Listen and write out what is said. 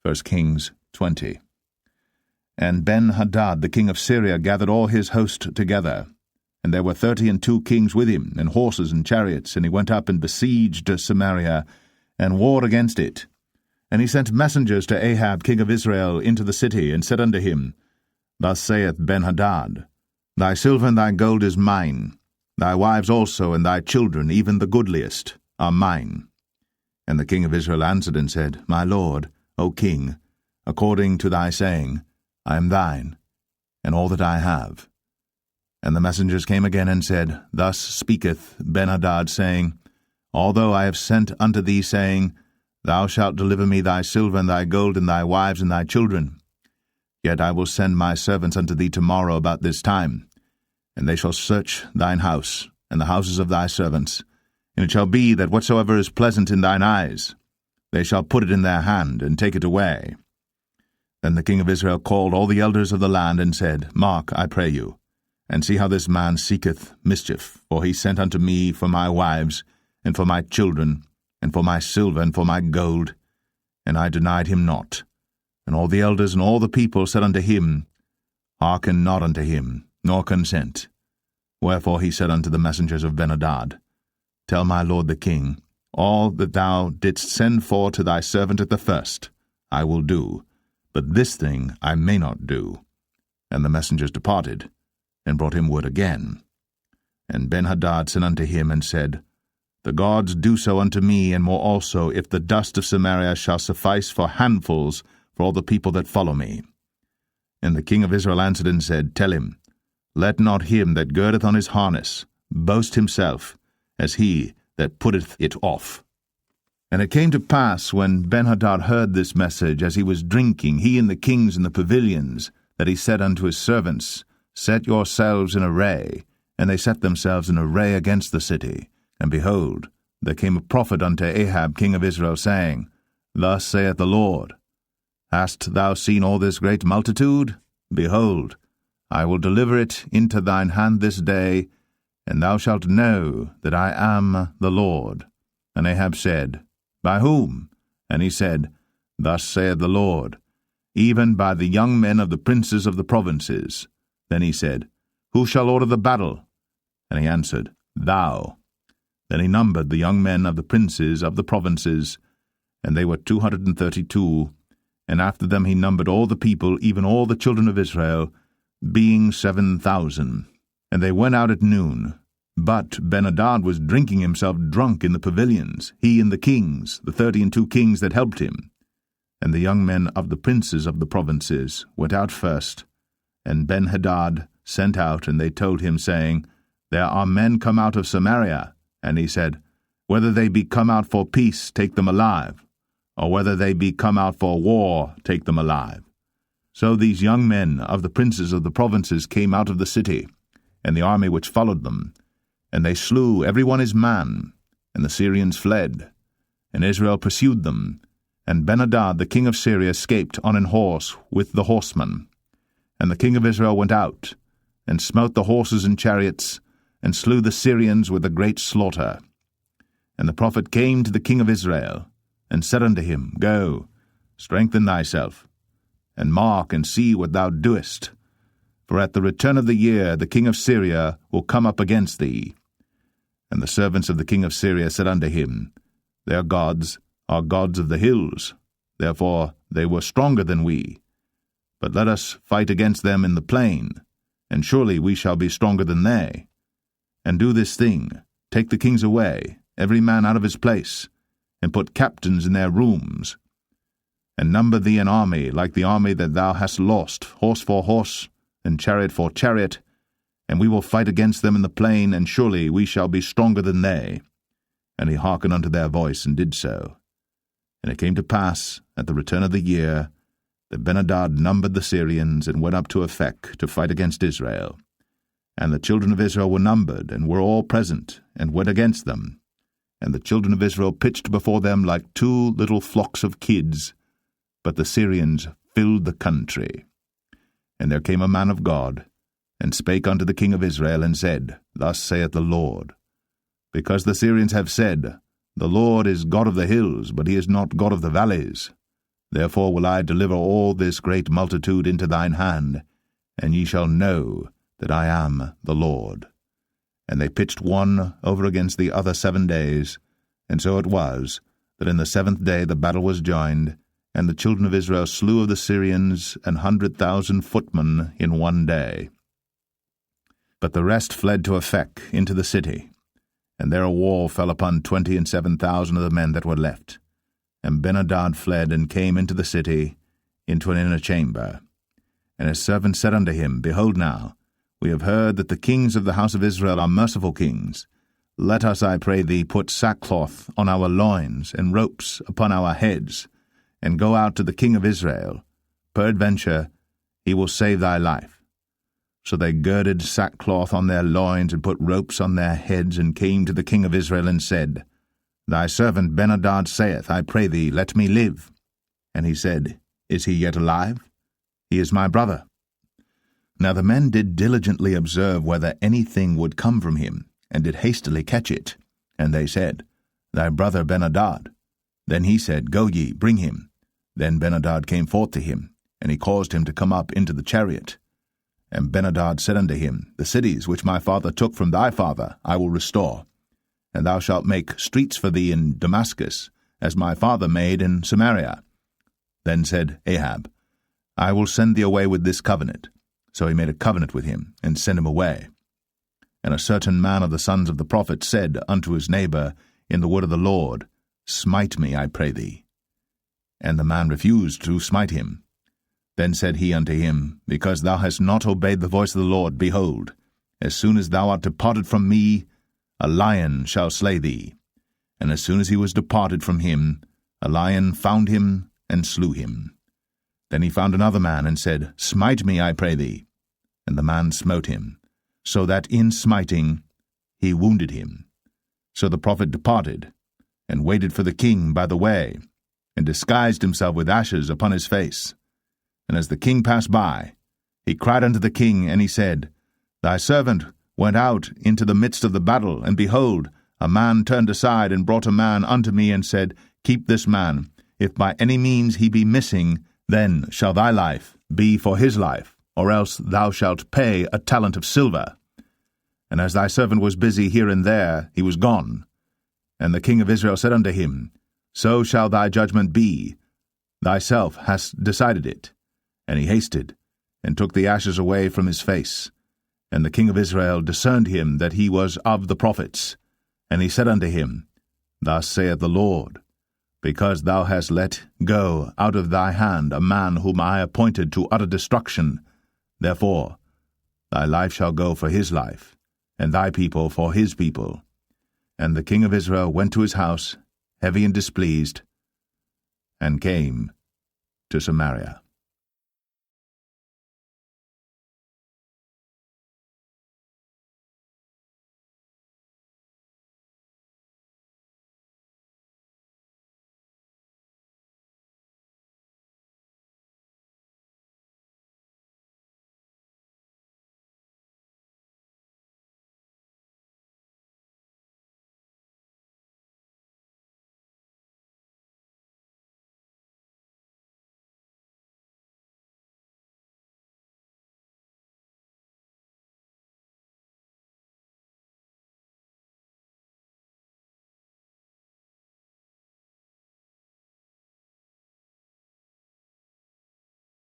1 Kings 20. And Ben-hadad the king of Syria gathered all his host together, and there were 32 kings with him, and horses and chariots, and he went up and besieged Samaria, and warred against it. And he sent messengers to Ahab king of Israel into the city, and said unto him, Thus saith Ben-hadad, Thy silver and thy gold is mine, thy wives also and thy children, even the goodliest, are mine. And the king of Israel answered and said, My lord, O king, according to thy saying, I am thine, and all that I have. And the messengers came again and said, Thus speaketh Ben-hadad, saying, Although I have sent unto thee, saying, Thou shalt deliver me thy silver and thy gold and thy wives and thy children, yet I will send my servants unto thee tomorrow about this time, and they shall search thine house and the houses of thy servants, and it shall be that whatsoever is pleasant in thine eyes, they shall put it in their hand, and take it away. Then the king of Israel called all the elders of the land, and said, Mark, I pray you, and see how this man seeketh mischief, for he sent unto me for my wives, and for my children, and for my silver, and for my gold, and I denied him not. And all the elders and all the people said unto him, Hearken not unto him, nor consent. Wherefore he said unto the messengers of Ben-hadad, Tell my lord the king, all that thou didst send for to thy servant at the first, I will do, but this thing I may not do. And the messengers departed, and brought him word again. And Ben-hadad sent unto him, and said, The gods do so unto me, and more also, if the dust of Samaria shall suffice for handfuls for all the people that follow me. And the king of Israel answered and said, Tell him, Let not him that girdeth on his harness boast himself, as he that putteth it off. And it came to pass, when Ben-hadad heard this message, as he was drinking, he and the kings in the pavilions, that he said unto his servants, Set yourselves in array. And they set themselves in array against the city. And behold, there came a prophet unto Ahab king of Israel, saying, Thus saith the Lord, Hast thou seen all this great multitude? Behold, I will deliver it into thine hand this day, and thou shalt know that I am the Lord. And Ahab said, By whom? And he said, Thus saith the Lord, Even by the young men of the princes of the provinces. Then he said, Who shall order the battle? And he answered, Thou. Then he numbered the young men of the princes of the provinces, and they were 232, and after them he numbered all the people, even all the children of Israel, being 7,000. And they went out at noon. But Ben-hadad was drinking himself drunk in the pavilions, he and the kings, the 32 kings that helped him. And the young men of the princes of the provinces went out first, and Ben-hadad sent out, and they told him, saying, There are men come out of Samaria. And he said, Whether they be come out for peace, take them alive, or whether they be come out for war, take them alive. So these young men of the princes of the provinces came out of the city, and the army which followed them, and they slew every one his man, and the Syrians fled. And Israel pursued them, and Ben-hadad the king of Syria escaped on an horse with the horsemen. And the king of Israel went out, and smote the horses and chariots, and slew the Syrians with a great slaughter. And the prophet came to the king of Israel, and said unto him, Go, strengthen thyself, and mark and see what thou doest. For at the return of the year the king of Syria will come up against thee. And the servants of the king of Syria said unto him, Their gods are gods of the hills, therefore they were stronger than we. But let us fight against them in the plain, and surely we shall be stronger than they. And do this thing, take the kings away, every man out of his place, and put captains in their rooms. And number thee an army like the army that thou hast lost, horse for horse, and chariot for chariot, and we will fight against them in the plain, and surely we shall be stronger than they. And he hearkened unto their voice, and did so. And it came to pass, at the return of the year, that Ben-hadad numbered the Syrians, and went up to Aphek to fight against Israel. And the children of Israel were numbered, and were all present, and went against them. And the children of Israel pitched before them like 2 little flocks of kids, but the Syrians filled the country. And there came a man of God, and spake unto the king of Israel, and said, Thus saith the Lord, Because the Syrians have said, The Lord is God of the hills, but he is not God of the valleys. Therefore will I deliver all this great multitude into thine hand, and ye shall know that I am the Lord. And they pitched one over against the other 7 days, and so it was, that in the 7th day the battle was joined, and the children of Israel slew of the Syrians 100,000 footmen in 1 day. But the rest fled to Aphek into the city, and there a wall fell upon 27,000 of the men that were left. And Ben-hadad fled and came into the city, into an inner chamber. And his servant said unto him, Behold now, we have heard that the kings of the house of Israel are merciful kings. Let us, I pray thee, put sackcloth on our loins, and ropes upon our heads, and go out to the king of Israel. Peradventure he will save thy life. So they girded sackcloth on their loins, and put ropes on their heads, and came to the king of Israel, and said, Thy servant Ben-hadad saith, I pray thee, let me live. And he said, Is he yet alive? He is my brother. Now the men did diligently observe whether anything would come from him, and did hastily catch it. And they said, Thy brother Ben-hadad. Then he said, Go ye, bring him. Then Ben-hadad came forth to him, and he caused him to come up into the chariot. And Ben-hadad said unto him, The cities which my father took from thy father I will restore, and thou shalt make streets for thee in Damascus, as my father made in Samaria. Then said Ahab, I will send thee away with this covenant. So he made a covenant with him, and sent him away. And a certain man of the sons of the prophets said unto his neighbor in the word of the Lord, Smite me, I pray thee. And the man refused to smite him. Then said he unto him, Because thou hast not obeyed the voice of the Lord, behold, as soon as thou art departed from me, a lion shall slay thee. And as soon as he was departed from him, a lion found him and slew him. Then he found another man, and said, Smite me, I pray thee. And the man smote him, so that in smiting he wounded him. So the prophet departed, and waited for the king by the way, and disguised himself with ashes upon his face. And as the king passed by, he cried unto the king, and he said, Thy servant went out into the midst of the battle, and behold, a man turned aside, and brought a man unto me, and said, Keep this man. If by any means he be missing, then shall thy life be for his life, or else thou shalt pay a talent of silver. And as thy servant was busy here and there, he was gone. And the king of Israel said unto him, So shall thy judgment be. Thyself hast decided it. And he hasted, and took the ashes away from his face. And the king of Israel discerned him that he was of the prophets. And he said unto him, Thus saith the Lord, Because thou hast let go out of thy hand a man whom I appointed to utter destruction, therefore thy life shall go for his life, and thy people for his people. And the king of Israel went to his house, heavy and displeased, and came to Samaria.